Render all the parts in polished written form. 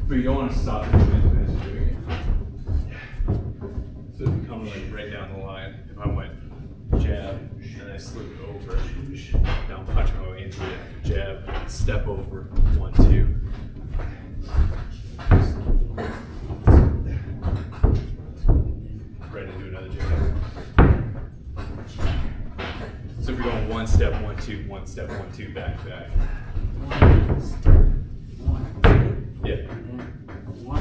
But you don't want to stop the movement as you're doing it. So if you come like right down the line, if I went jab and I slip over, now I'm punching my way into it, jab, step over, 1, 2. Right into another jab. So if you're going 1 step, 1, 2, 1 step, 1, 2, back to back. 1 step, 1, 2. Yeah. And then 1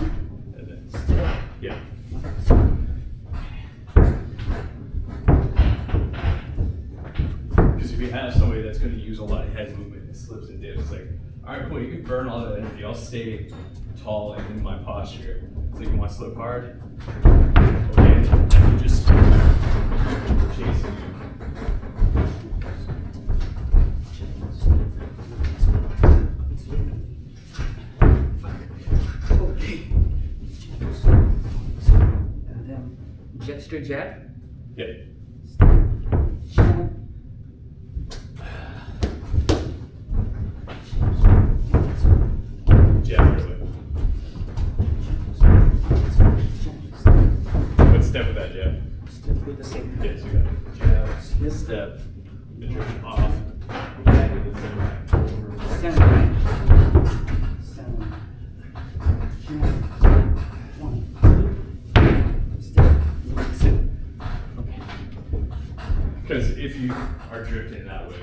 And then step. yeah. Because if you have somebody that's going to use a lot of head movement and slips and dips, it's like, all right, cool, you can burn all that energy. I'll stay tall and in my posture. So you want to slip hard? Okay, I'm just chasing you. And then jab, straight jab. Yeah. Jab. Jab right away. But step with that jab. Step with the same. Yes, you got it. Jab, step, and drift off. Back to the center line. Over. Center line. Center line. Jab. 1, 2. Step. 2. Okay. Because if you are drifting that way,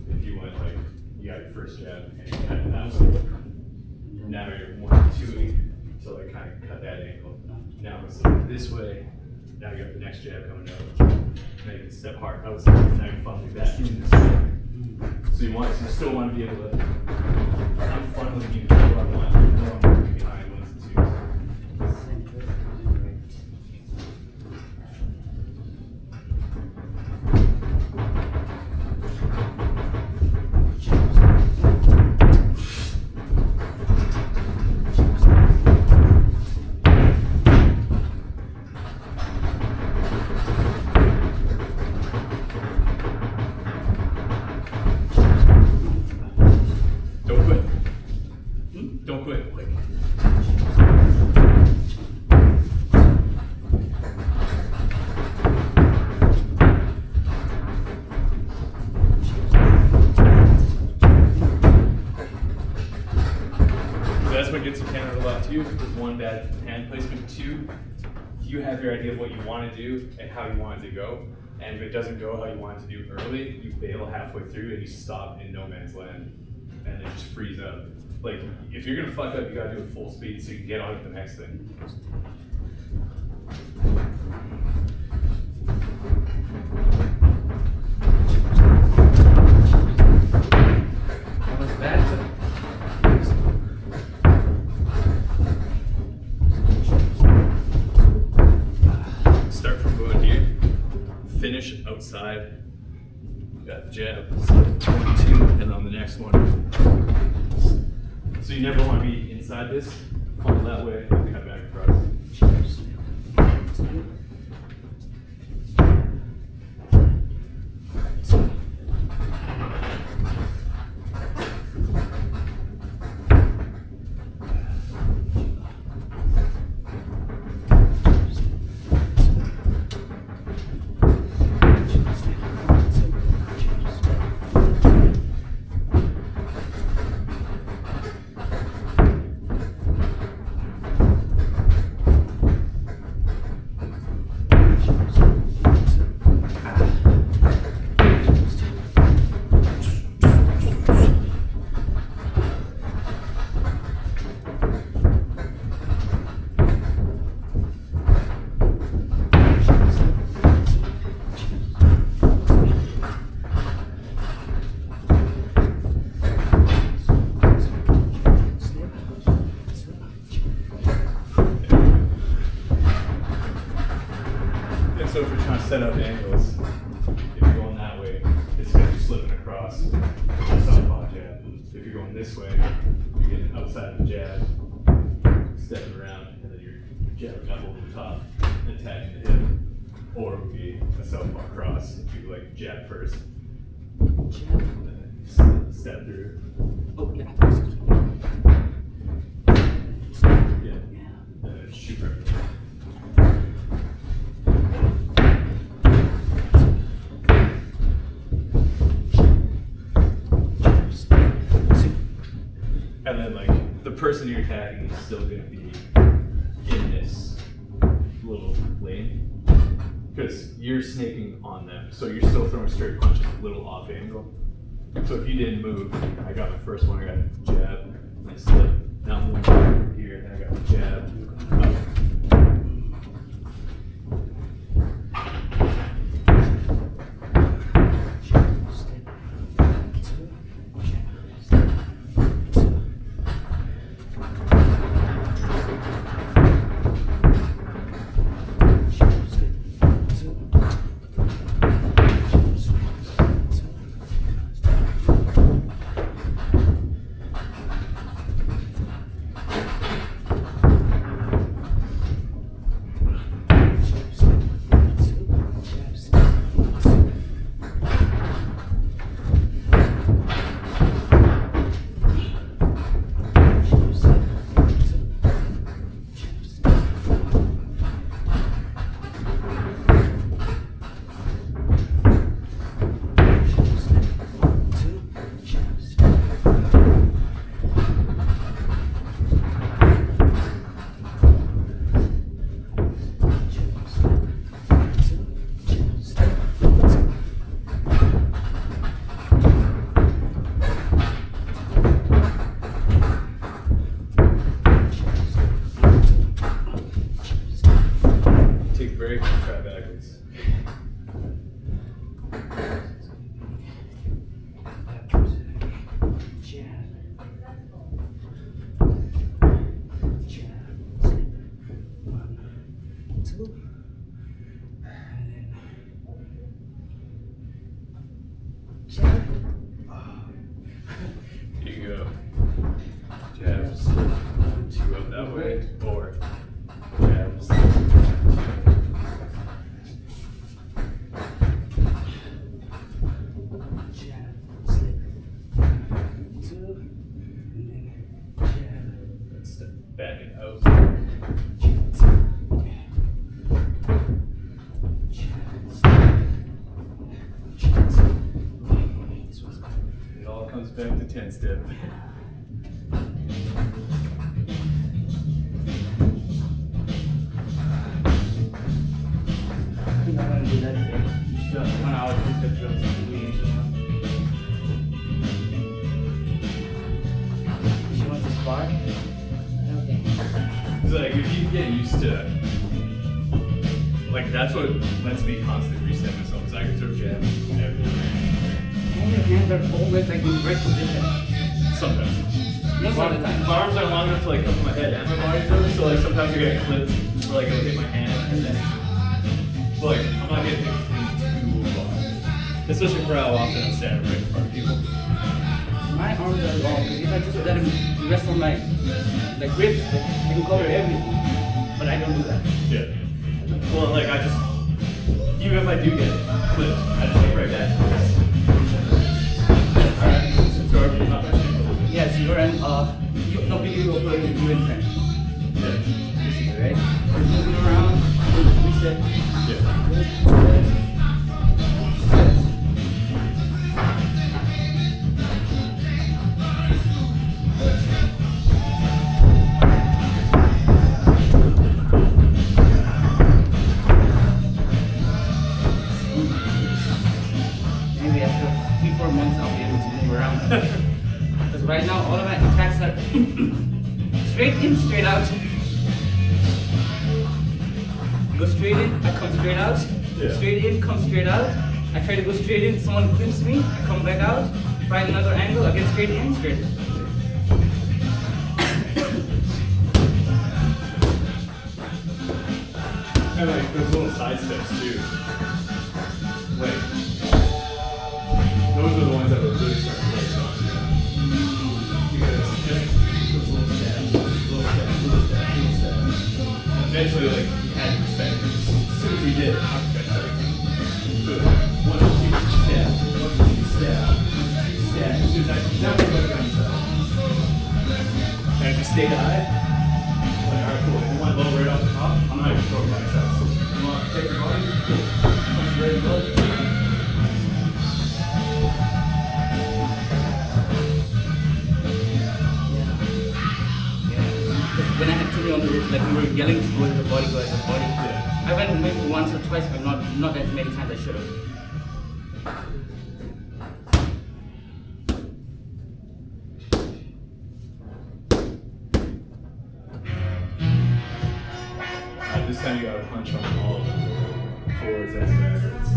if you went like, you got your first jab and you cut it that way, now you're 1, 2ing to like kind of cut that angle. Now it's like this way, now you got the next jab coming up. Now you can step hard outside, now you're funneling back. So you still want to be able to, I'm funneling you where I want, I don't want to be behind 1s and 2s. Center and right. Don't quit. Don't quit. Like, so that's what gets you countered a lot too. Is 1, bad hand placement. 2, you have your idea of what you want to do and how you want it to go. And if it doesn't go how you want it to do early, you bail halfway through and you stop in no man's land and then just freeze up. Like, if you're gonna fuck up, you gotta do it full speed so you can get on to the next thing. That was bad. Start from going here, finish outside. Got the jab, 1, 2, and on the next one. So you never want to be inside this, funnel that way, and cut back across. So if you're trying to set up angles, if you're going that way, it's because you're slipping across the southpaw jab. If you're going this way, you're getting outside the jab, stepping around, and then you're jabbing up over the top, and attacking the hip. Or it would be a southpaw cross if you like jab first, Jab. and then step through. Oh, yeah. person you're attacking is still going to be in this little lane. Because you're snaking on them, so you're still throwing straight punches a little off angle. So if you didn't move, I got my first one, I got a jab, and I slip. Now I'm moving over here, and I got the jab. Up. Break and try backwards. Here you go. Jab, slip, 2 up that way, or jab, slip, 2. Back and out. It all comes back to 10 step. I'm not gonna do that today. Just 1 hour, 2 step drills. She wants to spar? Okay. It's like if you get used to, like that's what lets me constantly reset myself. Is I can throw jabs everywhere. And your hands are always like in great position. Sometimes. Most of the time. My arms are long enough to like cover my head and my body though, so like sometimes I get clipped or like it'll hit my hand and then, but like I'm not getting hit too far. Especially for how often I'm standing right in front of people. My arms are long because if I just let him rest on my like ribs, I can cover everything. But I don't do that. Yeah. Well, like I just, even if I do get clipped, I just take right back. Alright, so throw everything up my shin. Yes, you're in you will put it in front. Yeah. This is right. Moving around, reset. Yeah. Reset. Maybe after 3-4 months I'll be able to move around. Because right now all of my attacks are straight in, straight out. Go straight in, I come straight out. Yeah. Straight in, come straight out. I try to go straight in, someone clips me, I come back out, find another angle, I get straight in, straight in. And like those little side steps too. Like those are the ones that would really start to break on you. Because just those little steps, little steps, little steps, little steps. And eventually like you had to respect it. As soon as you did, I'm just like good. 1, 2, step, 1, 2, step, 1, 2, step. As soon as I now we're looking at yourself. And if you stay high, like, alright, cool. If you want low right off the top, I'm not even throwing my shots. You want to take your body? Cool. Punch right in the body. like we were yelling to go to the body, go to the body. Yeah. I went maybe once or twice, but not as many times I should have. This time you gotta punch on all of them, forwards and backwards.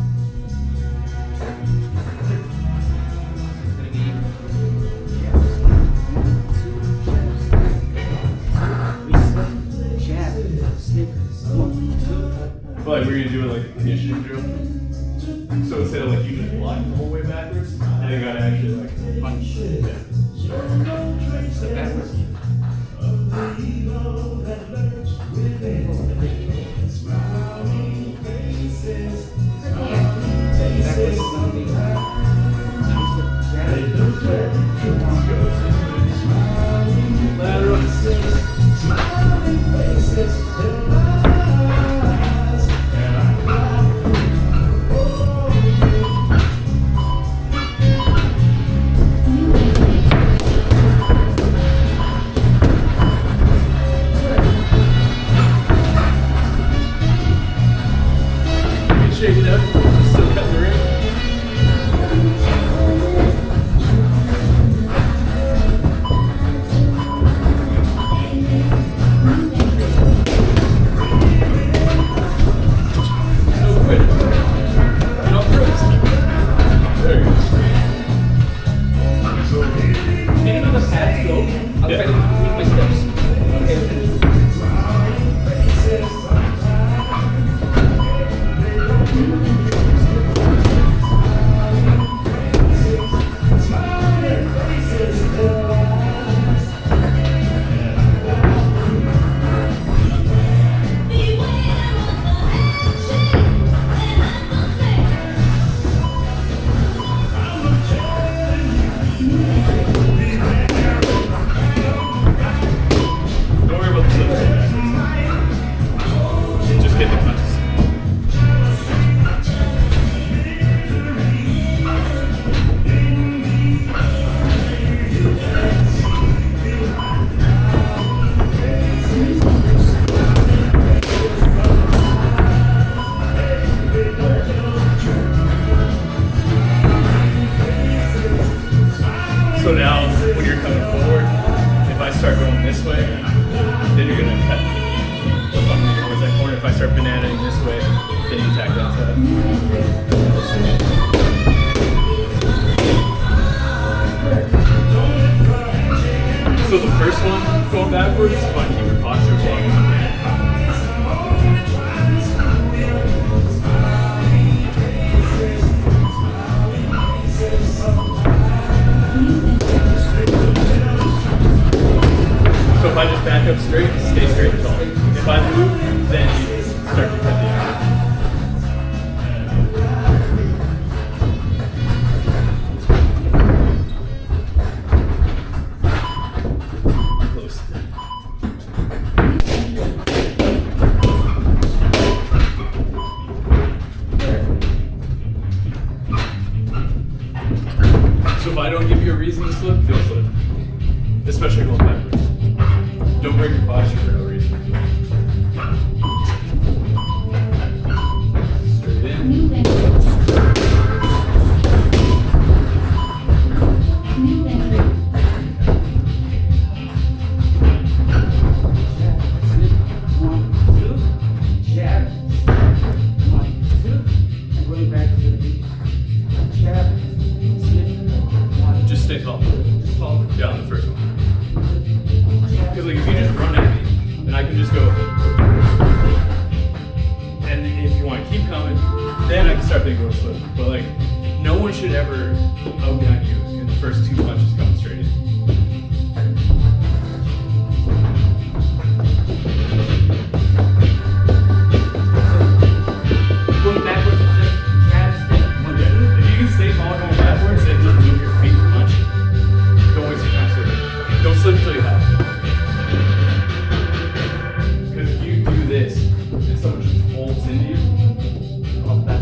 But like we're gonna do it like a conditioning drill. So instead of like you just block the whole way backwards, now you gotta actually like Punch. yeah. So backwards. Shake it up, still cut the ring. So quick. Get off the ropes. There you go. Can you do the pads slow? I'll try to make my steps. Okay. Don't worry about the flips backwards. Just get the punches. So now, when you're coming forward, if I start going this way, then you're gonna cut the fucking towards that corner. If I start bananaing this way, then you attack that side. So the first one, going backwards, you want to keep your posture as long as you can. So if I just back up straight, stay straight and tall. If I move, then you start to cut the angle. Close. So if I don't give you a reason to slip, you'll slip. Especially going backwards. Don't break your posture for no reason. Straight in. Jab. 1, 2. And going back to the beat. Jab. Slip. 1. Just stay tall. Just follow. Yeah, on the first one. Because like if you just run at me, then I can just go. And if you want to keep coming, then I can start thinking real slow. But like, no one should ever outgun you in the first 2 punches coming straight in. Going backwards, just jab, step. 1, 2. Yeah. If you can stay tall going backwards and just move your feet and punch, don't waste your time slipping. Don't slip until you have to. Because if you do this and someone just holds into you, Off back.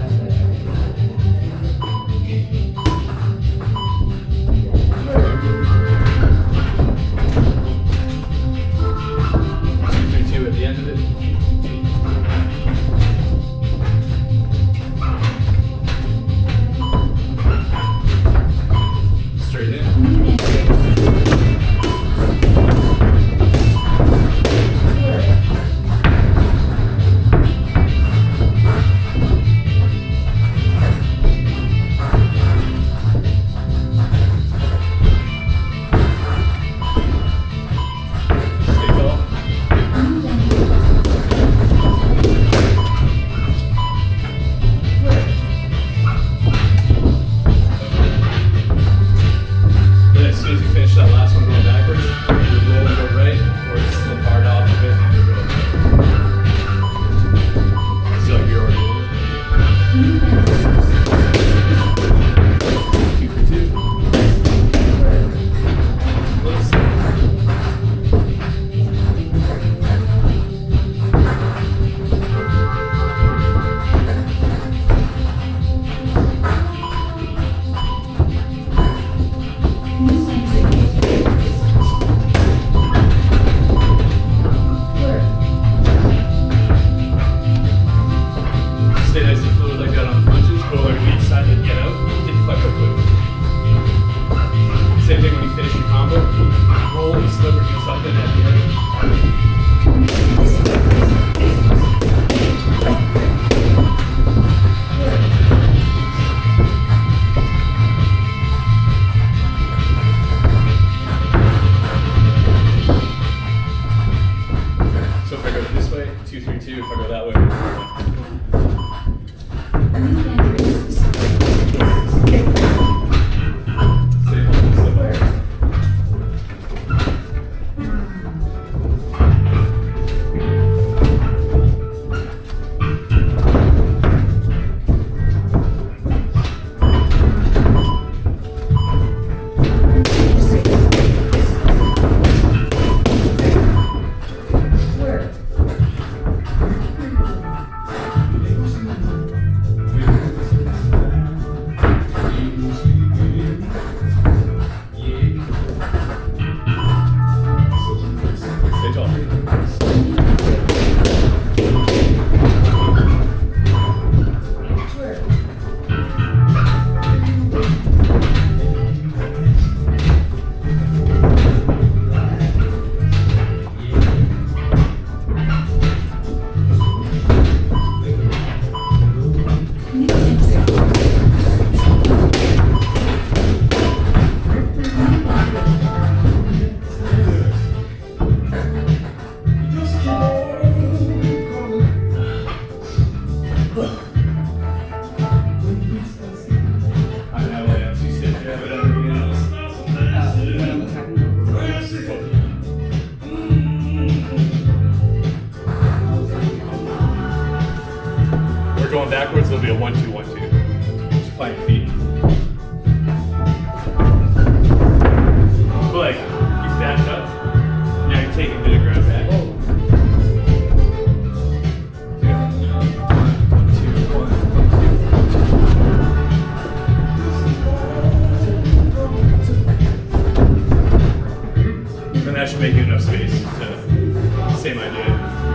just making enough space to, same idea,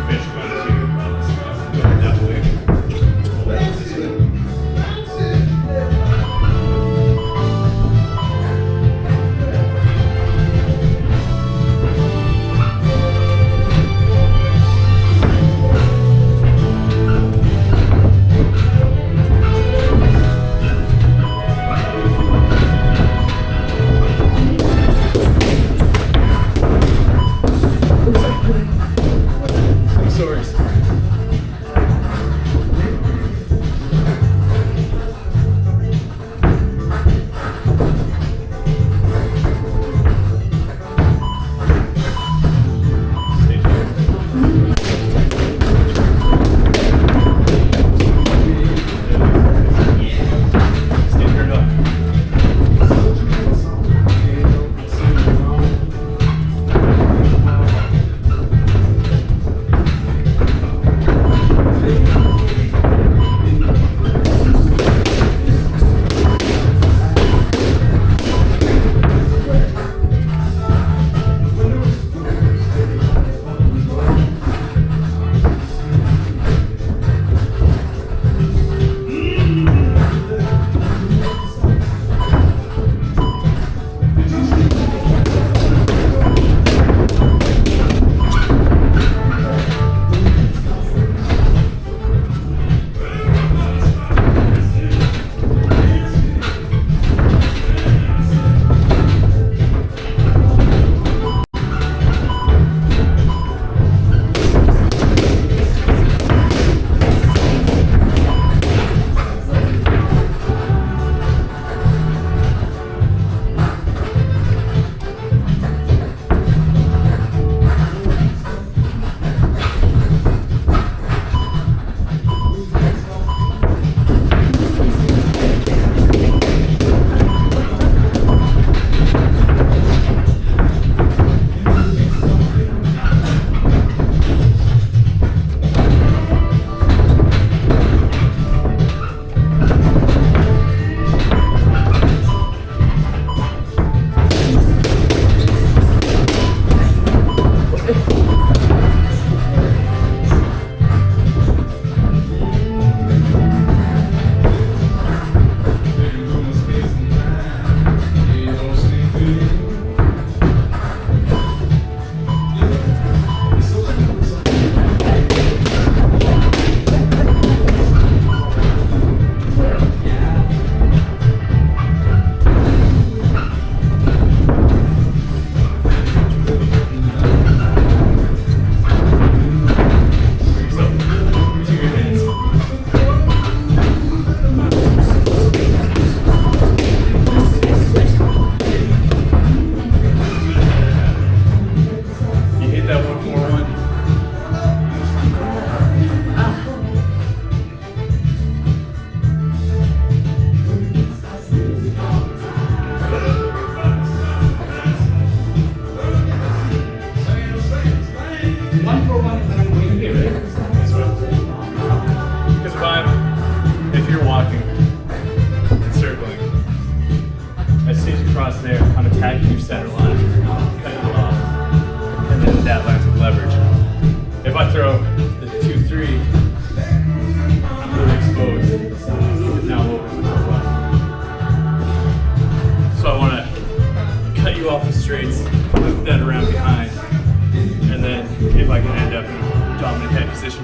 finish 1 or 2, go that way, pull that this way.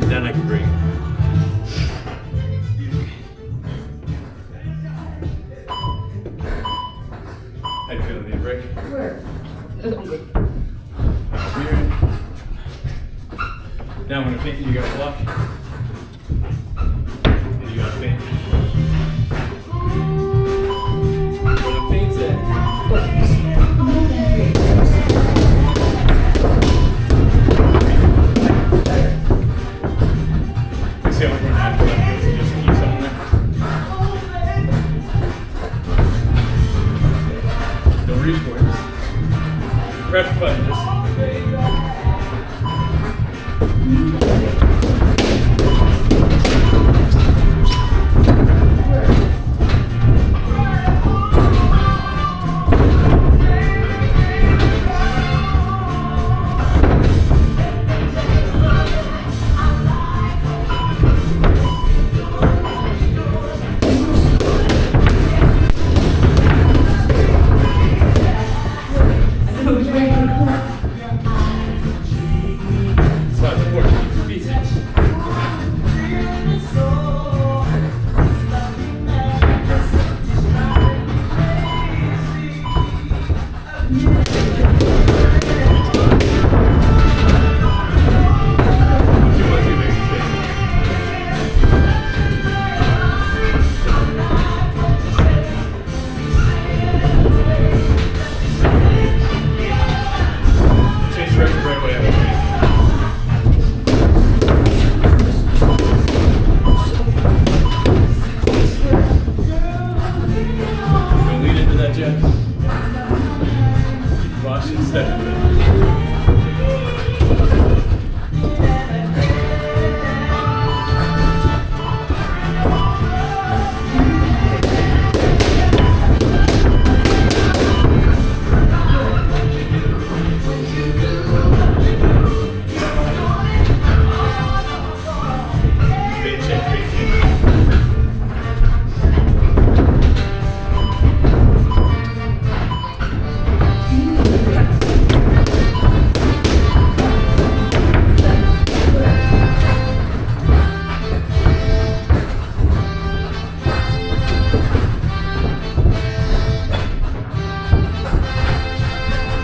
Then I can bring it. How you feeling? Need a break? Where? Here. Now when I feint, you gotta block. And you gotta feint. When I feint's see how much more natural that feels? Just keep something there. Don't reach for it. Press the button. Just.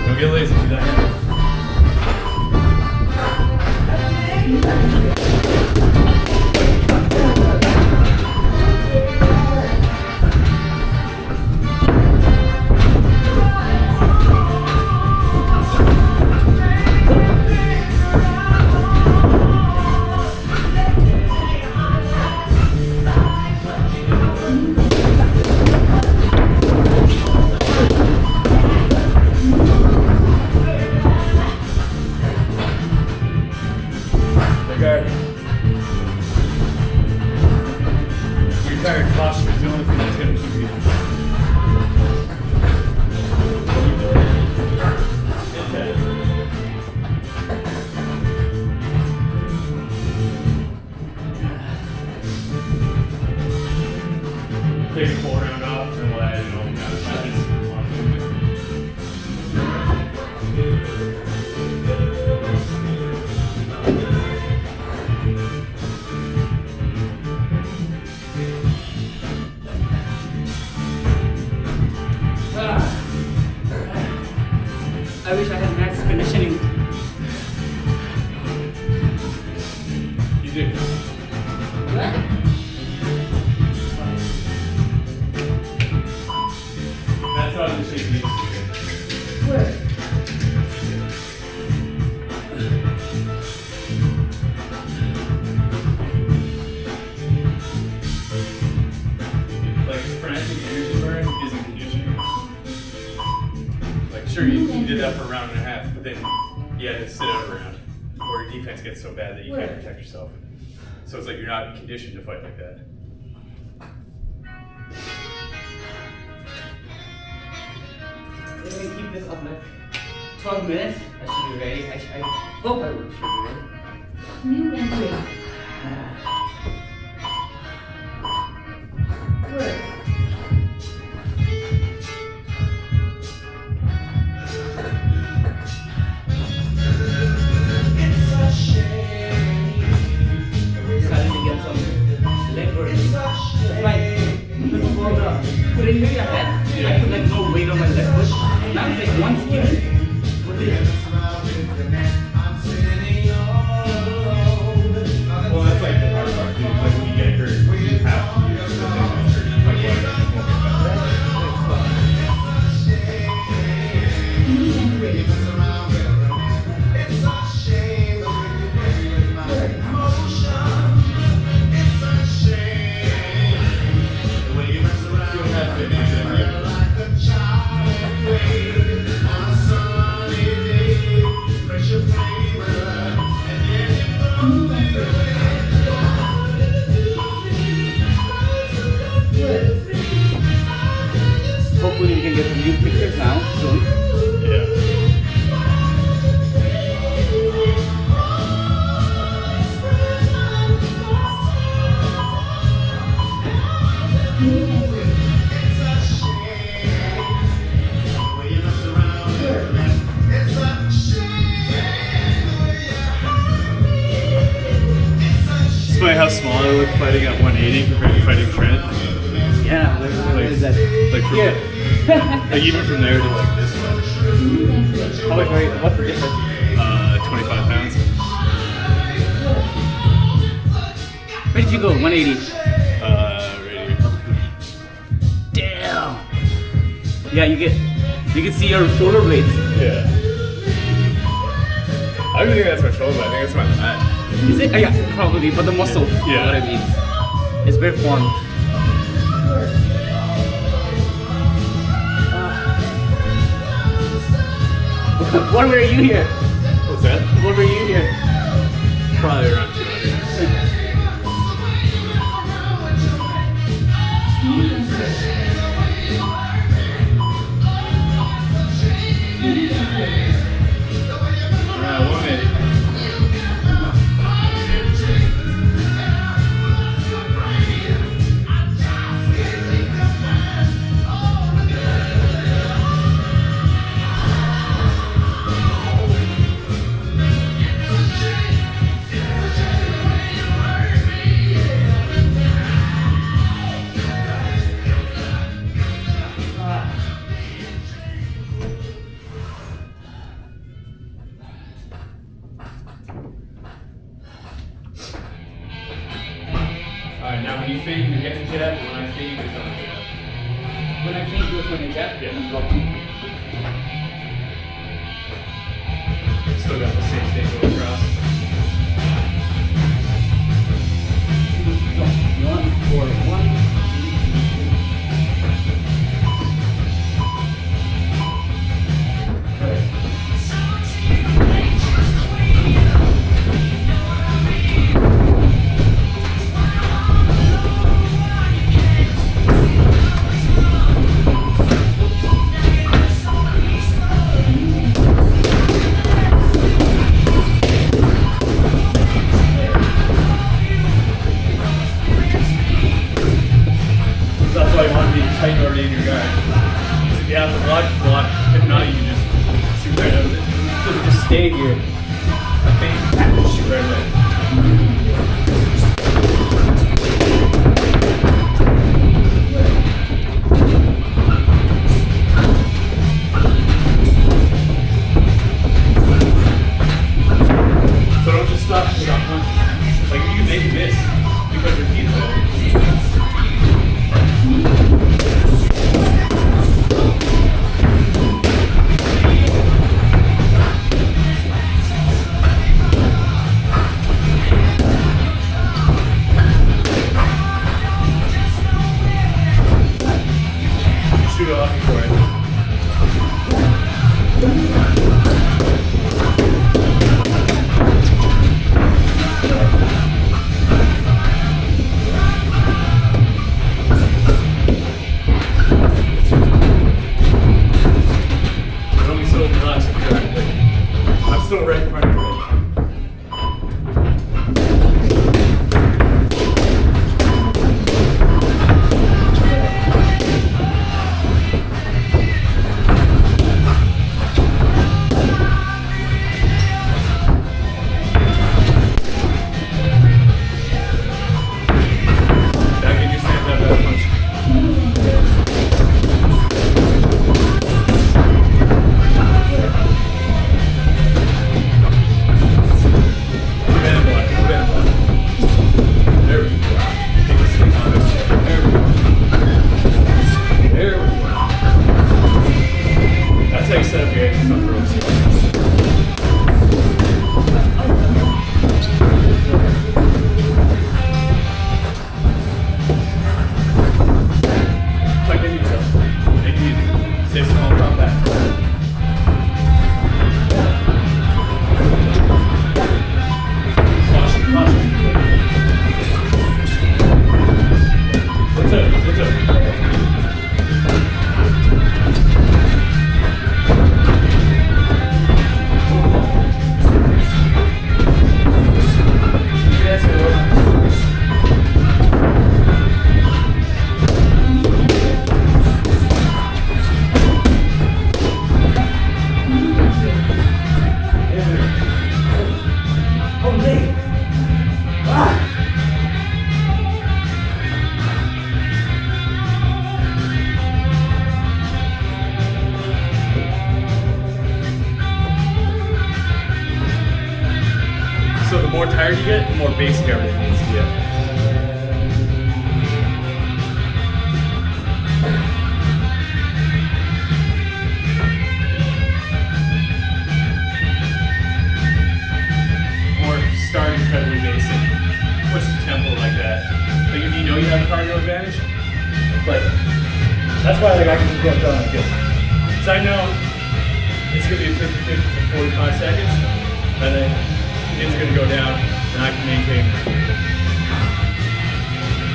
Don't get lazy, do that. Retired posture is the only thing that's going to keep you. Take a full round off, and we'll add in all the other sides on movement. I wish I had max conditioning. You do. That's how the shape needs to be. Like frantic energy burn isn't conditioning. Like sure you did that for a round and a half, but then you had to sit out a round, or your defense gets so bad that you can't protect yourself. So it's like you're not conditioned to fight like that. If I keep this up like 12 minutes, I should be ready. I hope I should be ready. New entry. Work. Starting to get some leg work. That's why before putting me ahead, I put like no weight on my left foot. Now it's like one skin. What is Well, that's like the hard part, dude. Like when you get hurt, you have to use the thing that's hurt. Like what it won't get better. New entry. When you don't have to use it, hopefully we can get some new pictures now soon. yeah. New entry. It's funny how small I look fighting at 180 compared to fighting Trent. Yeah, what is that? Like from Here. like even from there to like this one. What's the difference? 25 pounds. Where did you go? 180. Right here. Damn. Yeah, you can see your shoulder blades. Yeah. I don't think that's my shoulder, I think that's my lat. Is it? Yeah, probably, but the muscle. Yeah. What I mean. It's very formed. What were you here? What's that? What were you here? Probably around 200. Around 180. Alright, now when you feed, you're getting jab. When I feed, you're coming jab. When I think you were turning jab? Yeah. Still got the same thing going across. One, four, one. That's why you want to be tight already in your guard. Because if you have to block, block. If not, you can just shoot right out of it. So if you just stay here, I think just shoot right away. So don't just stop without punching. Like if you make a miss because your feet low. Shoot off before it. Don't be so relaxed with your leg. I'm still right in front of you. Back in your stand up, that punch. There we go. Take this thing on this. There we go. There we go. That's how you set up your exits on the ropes. Tuck in yourself. Take it easy. Stay small, drop back. Caution, caution. What's up? What's up? more tired you get, the more basic everything needs to get. Or start incredibly basic. Push the tempo like that. Like if you know you have a cardio advantage, but that's why like I can just go down like this. So I know it's gonna be a 50-50 for 45 seconds, and then it's gonna go down, and I can maintain.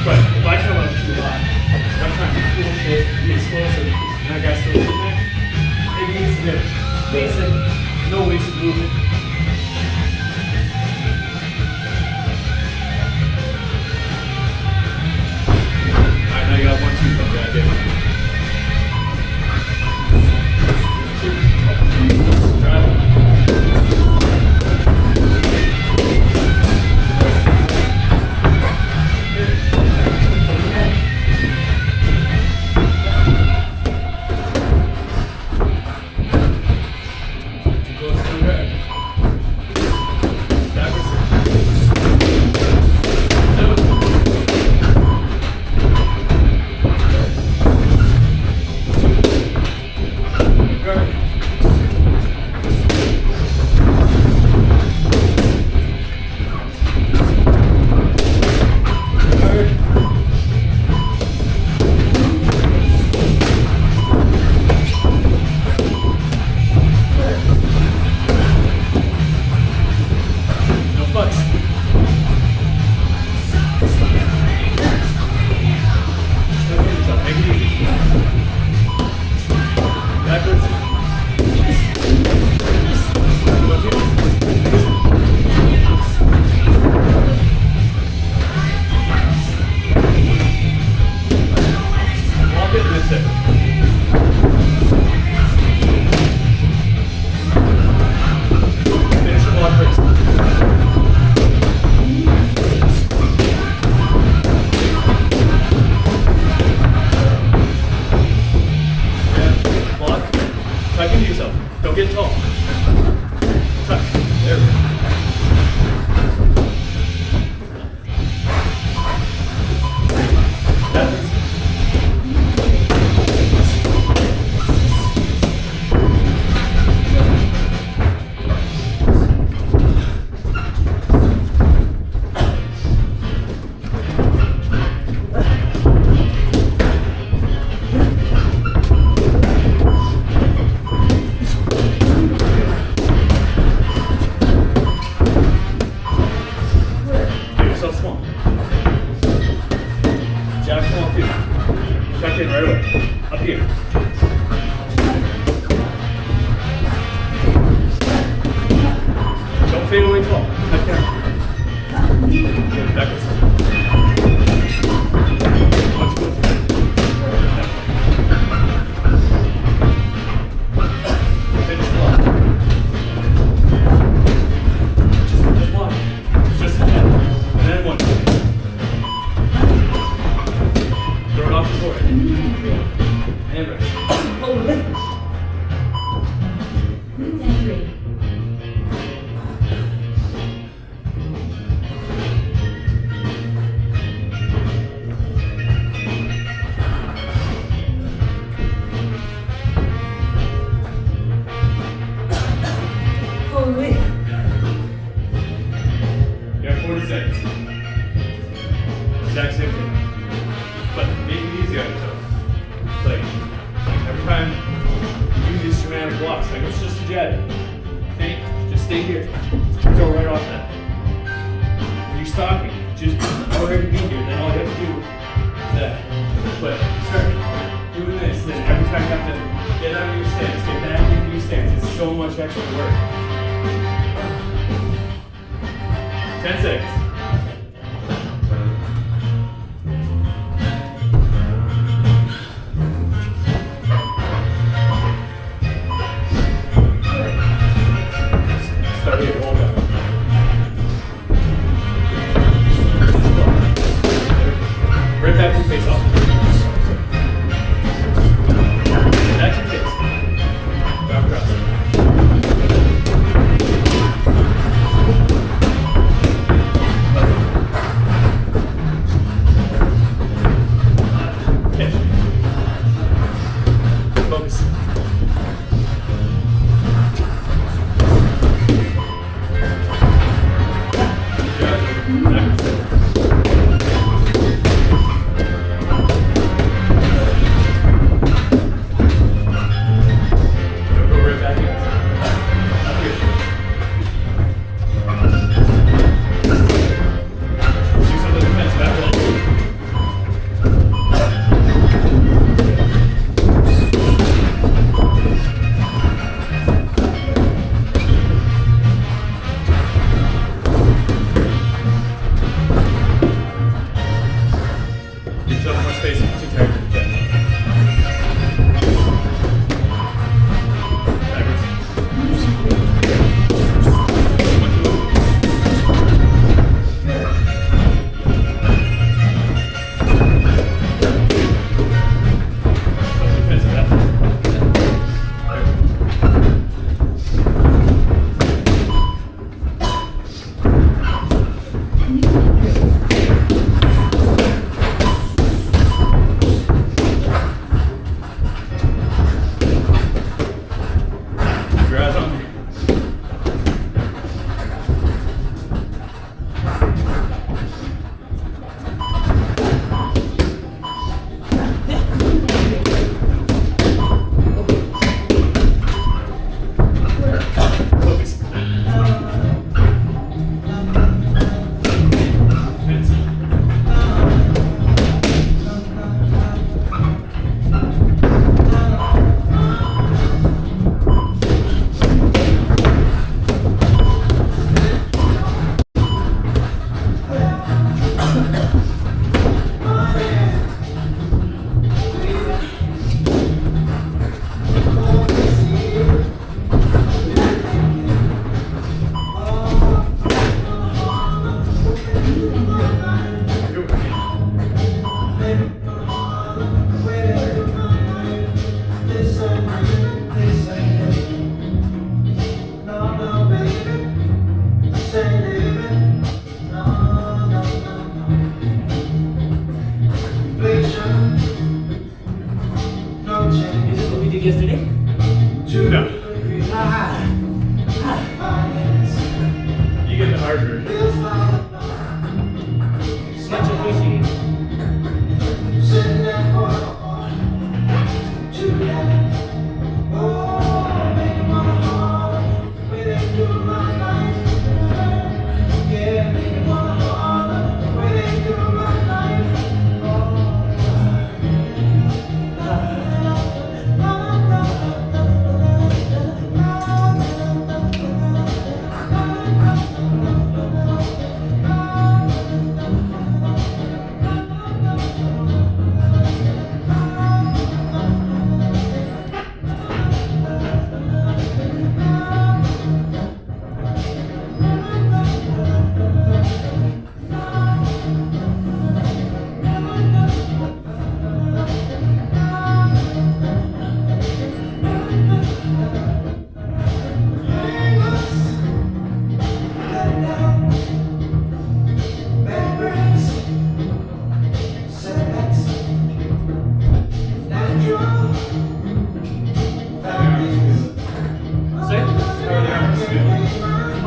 But if I come up too hot, if I'm trying to do cool shit, be explosive, and that guy's still sitting there, it needs to get basic, no wasted movement. Alright, now you got 1, 2 from that, Dipen. Exact same thing. But make it easy on yourself. It's like every time you do these dramatic blocks, like it's just a jet. Okay? Just stay here. Go right off that. When you're stopping, just already be here, then all you have to do is that. But start doing this, then every time you have to get out of your stance, get back into your stance, it's so much extra work. 10 seconds. Start here, hold up. Right back to face off. Back to face. Back across. You get the hard version. Much appreciated.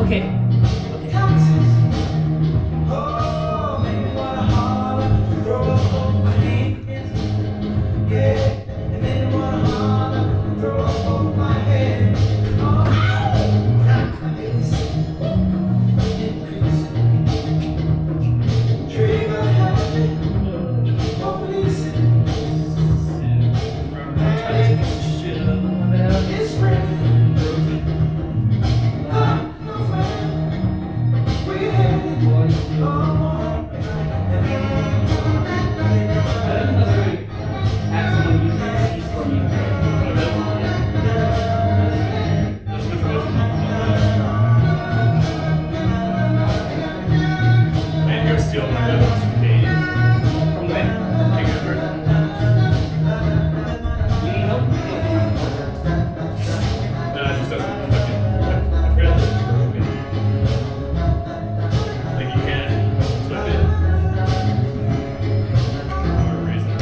Okay. And go steal one of those paid. From when? Take it over. You need help? No, it just doesn't fucking. I forgot to. Like you can't flip it. For a reason.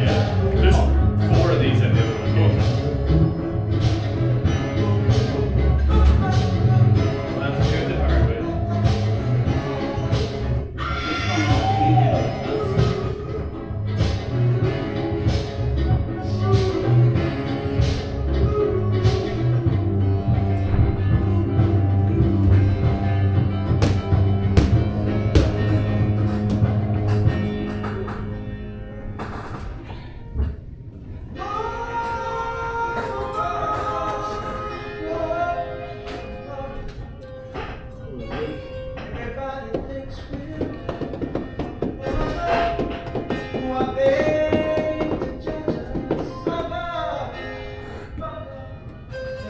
Yeah. There's 4 of these at the other location. We'll have to do it the hard way.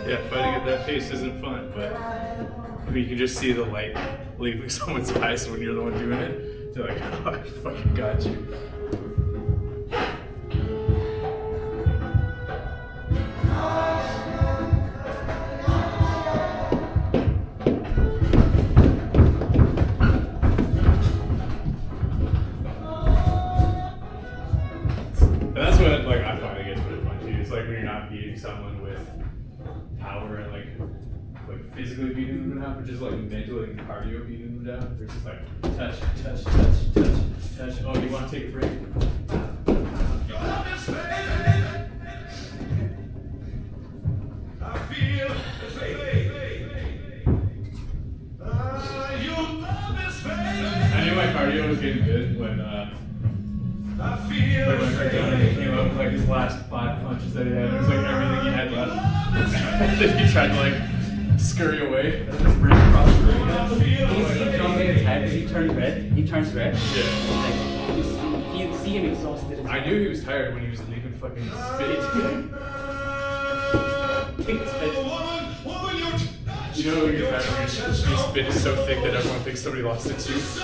Yeah, fighting at that pace isn't fun, but I mean, you can just see the light leaving someone's eyes when you're the one doing it. They're like, oh, I fucking got you. And that's what like I find it gets really fun too. It's like when you're not beating someone with power and like physically beating them down, but just like mentally and cardio beating them down. There's just like touch, touch, touch, touch, touch. Oh, you want to take a break? I knew my cardio was getting good when I cut down and he came up with like his last 5 punches that he had. It was like everything he had left. And then he tried to like scurry away and just ran across the ring. He's John Maynard's head, because he turned red. He turns red. Yeah. Like, you see him exhausted. I knew he was tired when he was leaving fucking spit. Take the spit. You know when you're tired when your spit is so thick that everyone thinks somebody lost a tooth?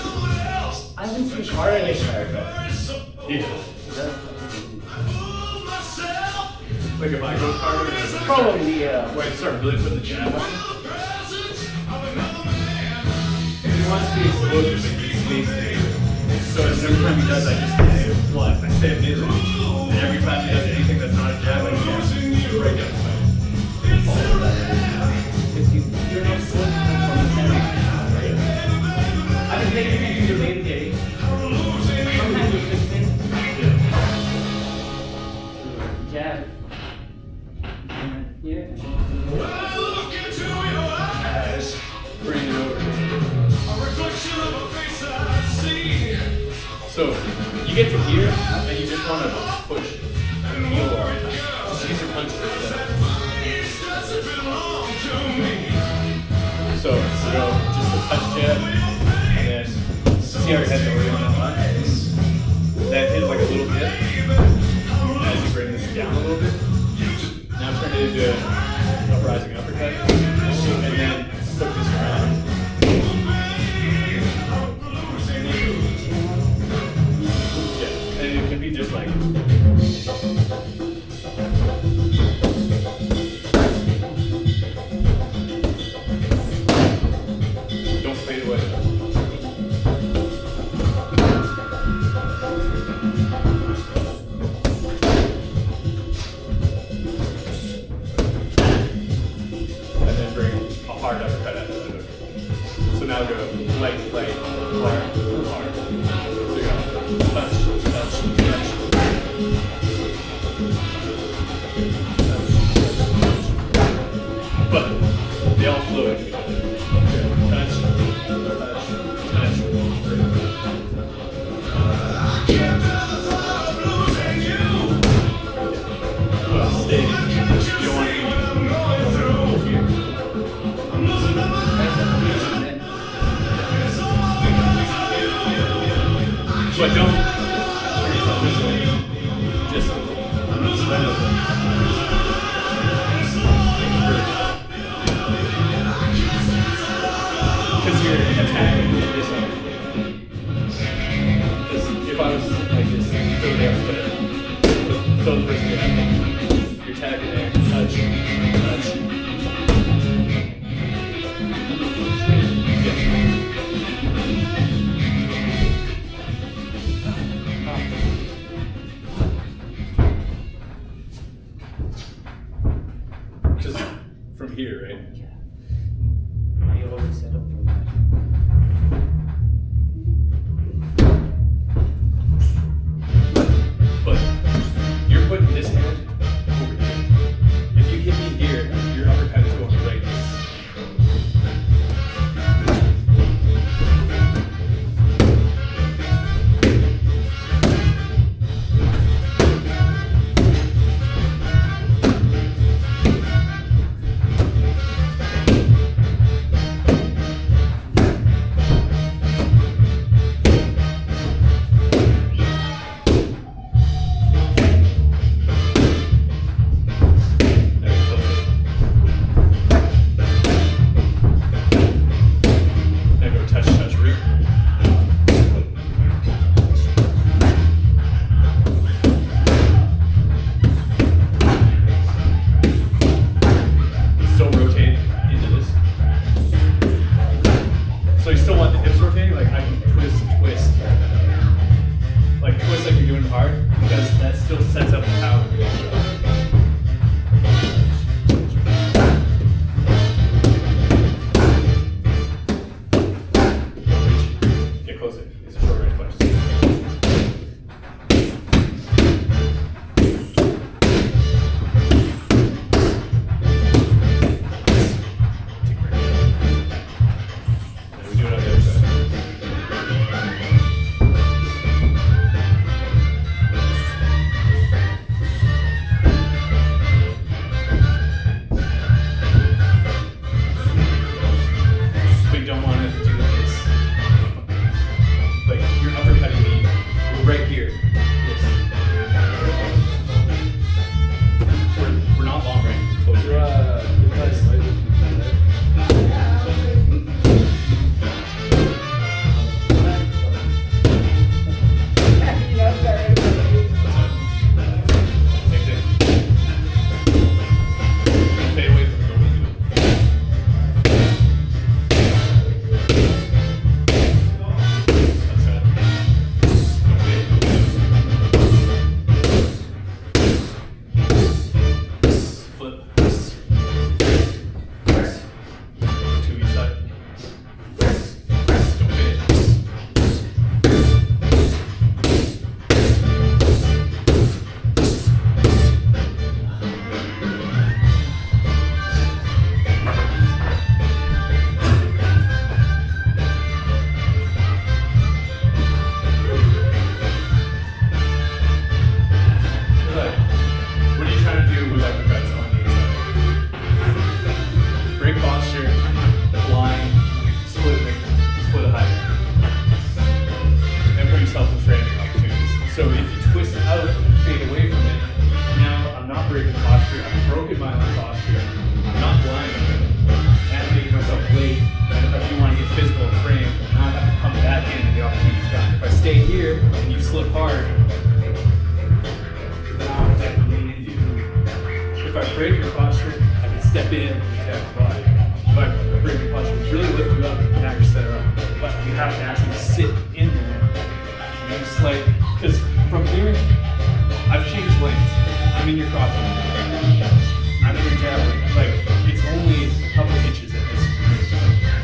I haven't seen Carter get tired though. He does. Like if I go harder, it's Probably, yeah. wait, start really putting the jab on. If he wants to be explosive, like he's space So every time he does, I just stay blunt. I stay mid range. And every time he does anything that's not a jab, I jab. Right down the sight. Because you're not supposed to come from the center. I've been taking it to the main day. Sometimes you just in. Jab. Yeah. Bring it over. So you get to here, and you just want to push and heel all the time. Just use your punch for that. So go just a touch jab, and then see how your head's already on that line. That hit like a little bit as you bring this down a little bit. Now turn it into a rising uppercut, and then flip this around. Yeah, and it can be just like. Don't fade away. Hard uppercut after the hook. So now go light, hard, hard. So you go touch, touch, touch. But they all flow into each other. Touch, touch, touch. Well, stay. You don't want to be here. But don't this way. Just right over. Because you're attacking this way. Because if I was like this, throw it there, throw the first jab. You're attacking there, touch, touch. Just from here, right? Yeah. Now you're already set up for that. But you're putting this hand over here. If you hit me here, your uppercut is going right here. So you still want the hips rotating? Like I can twist. Like twist like you're doing hard, because that still sets up the power. Get closer. These are short range punches. break your posture, I can step in and tap your body. If I break your posture, really lift you up, now you're set up. But you have to actually sit in there. And it's like, because from here, I've changed lanes. I'm in your cross lane. I'm in your jab lane. Like, it's only a couple inches at this point.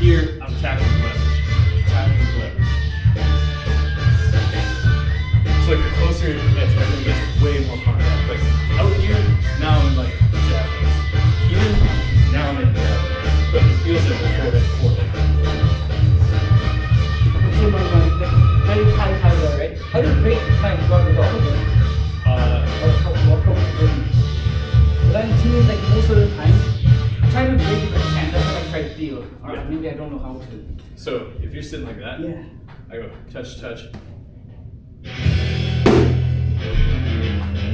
Here, I'm tapping the leverage. Tapping the leverage. So like the closer it gets, everything gets way more contact. Like out here, now I'm like jab lanes. Here, now I'm in jab lanes. But it feels like before that forward. Very high there, right? How do you break my guard with all of them? But I'm thinking like most of the time, try to break it and that's what I try to feel. Or Yeah. maybe I don't know how to. So if you're sitting like that, Yeah. I go touch, touch.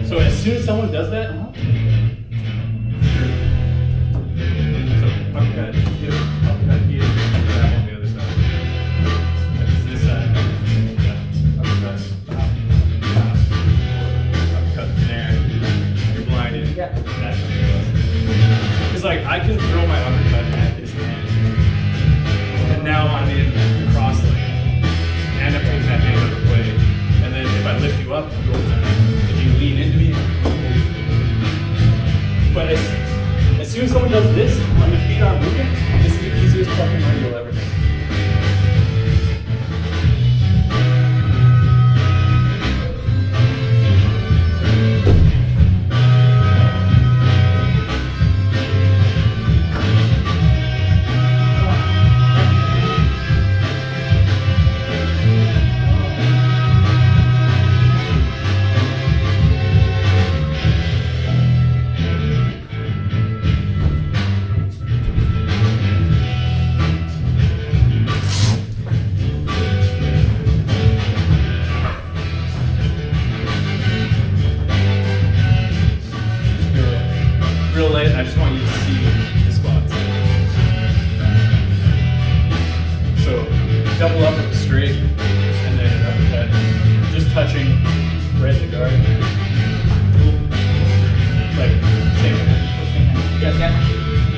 So as soon as someone does that, so uppercut, here, uppercut here, grab on the other side. That's this side. Yeah. Uppercut, uppercut from there. You're blinded. Yeah. That's because like I can throw my uppercut at this hand, and now I'm in the cross lane, and I'm taking that hand out of the way. And then if I lift you up, you go. If you lean into me, but as soon as someone does this, when the feet aren't moving, this is the easiest fucking run you'll ever make. Real late, I just want you to see the spots. So, double up with the straight, and then uppercut. Just touching right in the guard. Like, same hand. Yeah.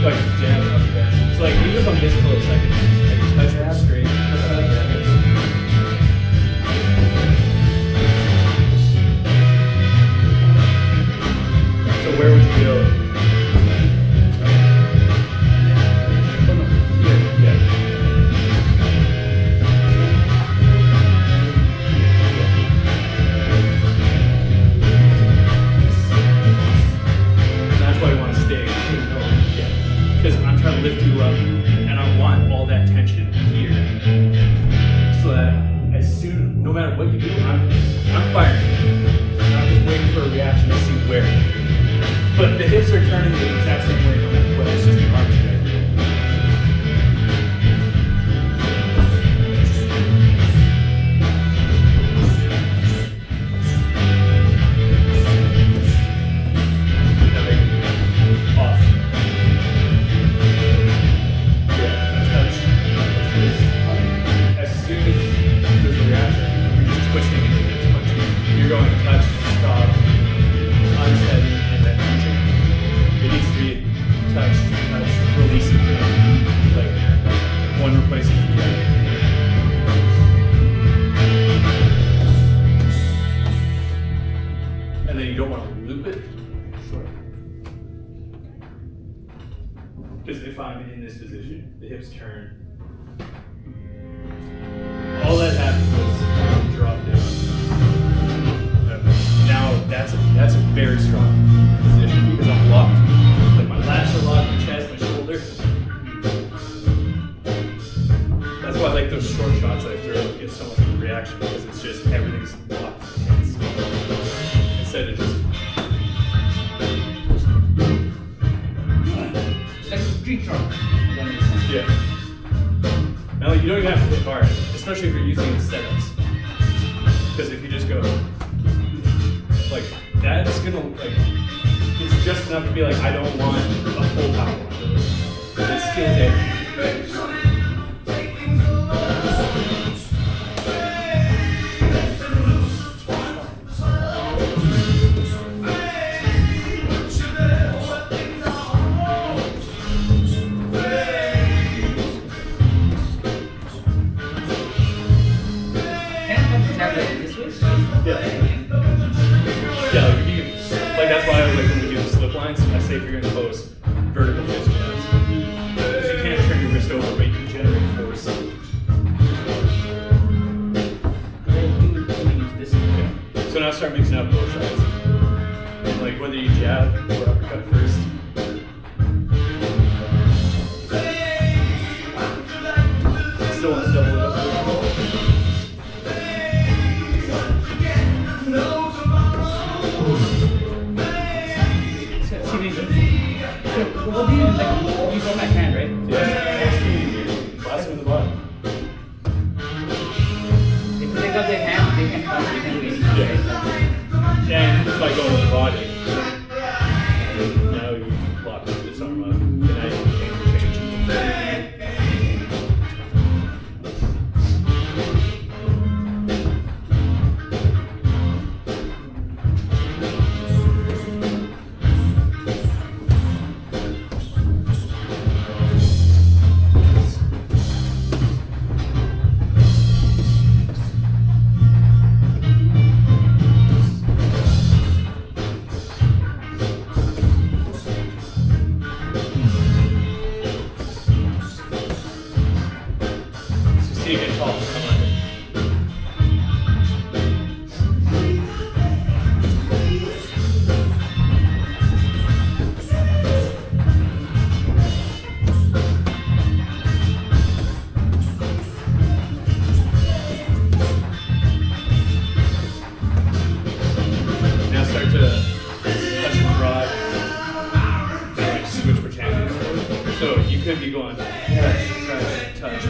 Like, jab, uppercut. So, like, even if I'm this close, I can touch with the straight. So, where would you go? Lift you up, and I want all that tension here, so that as soon, no matter what you do, I'm firing. I'm just waiting for a reaction to see where. But the hips are turning the exact same way no matter what. It's just the arm trajectory. Off. You're going to touch, stop, unsteady, and then punching. It needs to be touch, release it. Like one replaces the other. And then you don't want to loop it. Sure. Because if I'm in this position, the hips turn. All that happened was drop down. Now that's a very strong position because I'm locked. Like my lats are locked, my chest, my shoulder. That's why I like those short shots that I throw get so much reaction because it's just everything's locked tense. Instead of just Like a street truck. yeah. Now you don't even have to hit hard, especially if you're using the setups. Because if you just go like that's gonna like it's just enough to be like I don't want a full power. It's still there. say if you're gonna close vertical fist jabs. Because you can't turn your wrist over, but you can generate force. So now start mixing up both sides. And like whether you jab or uppercut first. Still want to double it up. What do you like? You got my hand, right? Yeah. Blast him in the butt. If they got their hand, they can punch, they can do anything. Yeah. And by going with the body, now you block this arm up. And now you can change. See you get tall. Come on. Now start to touch the rod and like switch pretending. So you could be going touch, touch, touch.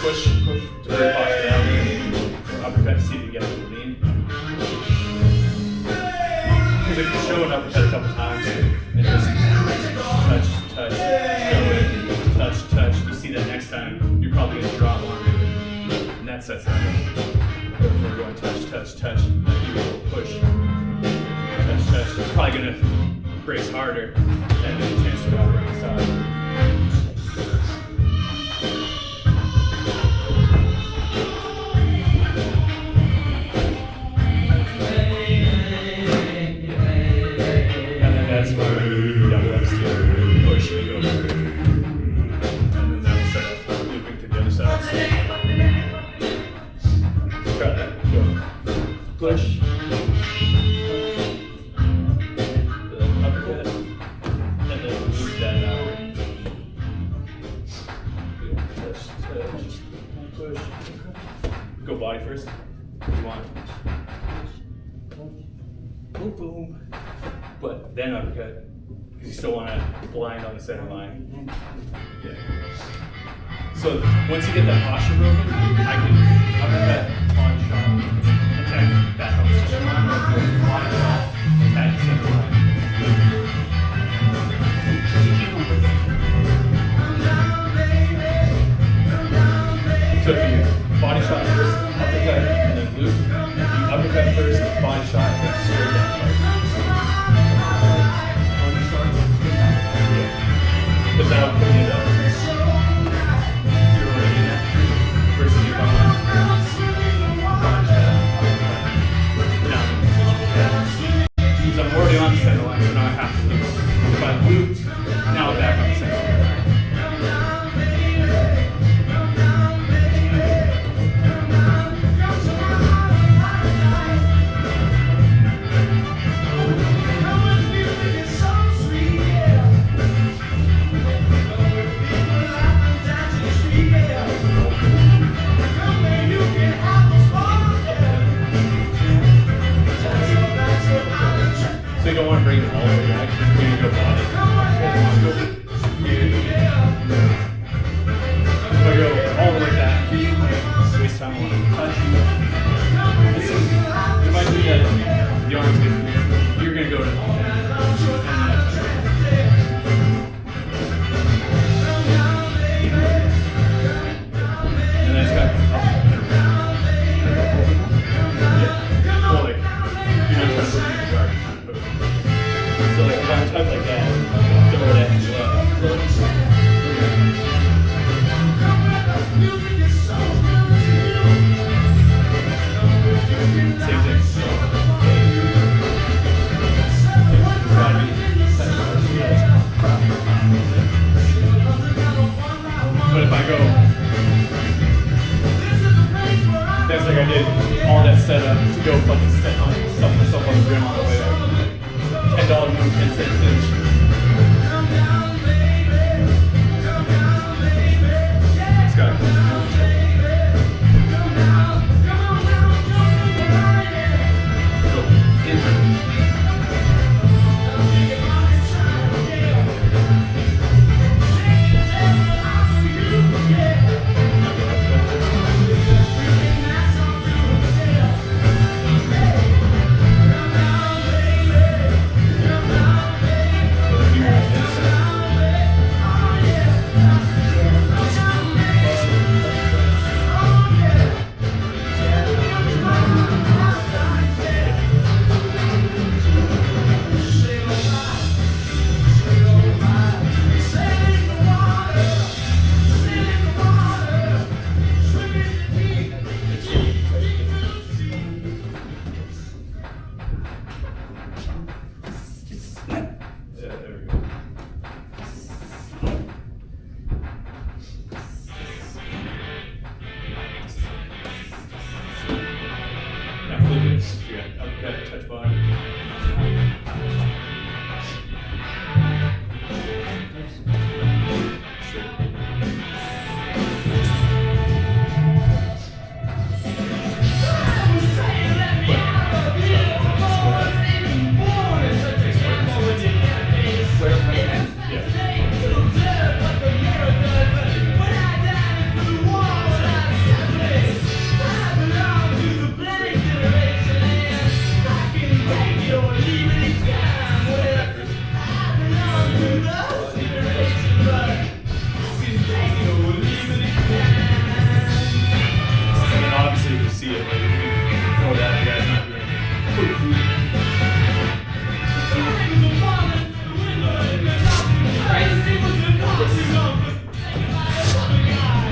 Push to bring posture down, or uppercut to see if you get a little lean. Because if you show an uppercut a couple times, and just touch, touch, show it, touch, touch, you see that next time, you're probably going to drop on it. And that sets that up. If we're going touch, touch, touch, then you go push, touch, touch. You're probably going to brace harder, and then a chance to drop right side. That's where you double up still, push and go. And then that'll start looping to the other side. Try that. Go. Push. The uppercut. And then loop that out. Touch, touch, push. Go body first. If you want. Boom, boom. But then uppercut, because you still want to blind on the center line. Yeah. So once you get that posture broken, I can uppercut, body shot, attack back on the center line, or go body shot, attack the center line. So if you body shot first, uppercut, and then loop, if you uppercut first, body shot, then straight down. Without putting it up. You're already in it. Versus if I'm now, since I'm already on the center line, so now I have to loop. If I looped, now I'm back on the center line. That's like I did all that setup to go fucking stuff myself on the gym on the way there. $10 move, 10 cents finish. It's got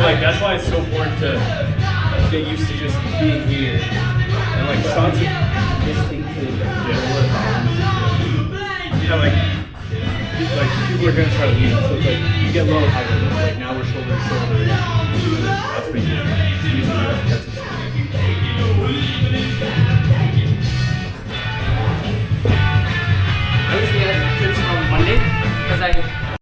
like that's why it's so important to get used to just being here and like shots of like people are gonna try to leave, so it's like you get low high, like now we're